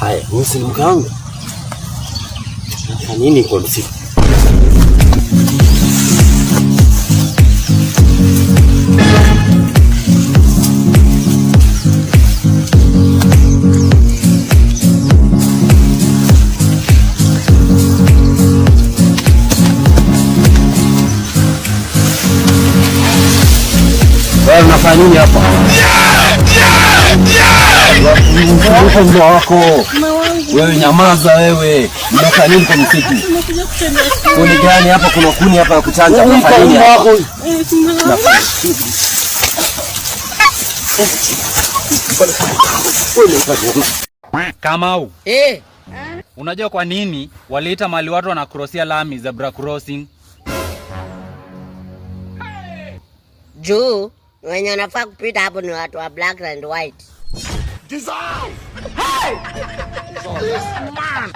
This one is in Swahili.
Haya, msi mke wangu. Kwa nini kwa msiku? Wewe unafanya nini hapa? Mke wako. Wewe nyamaza wewe. Unafanya nini kwa msitu? Kuni gani hapa? Kuna kuni hapa ya kuchanja. Unafanya nini hapa? Kamau. Unajua kwa nini waliita mali watu wanakrosia lami zebra crossing? Juu wenye wanafaa kupita hapo ni watu wa black and white. Dissolve! Hey! Man!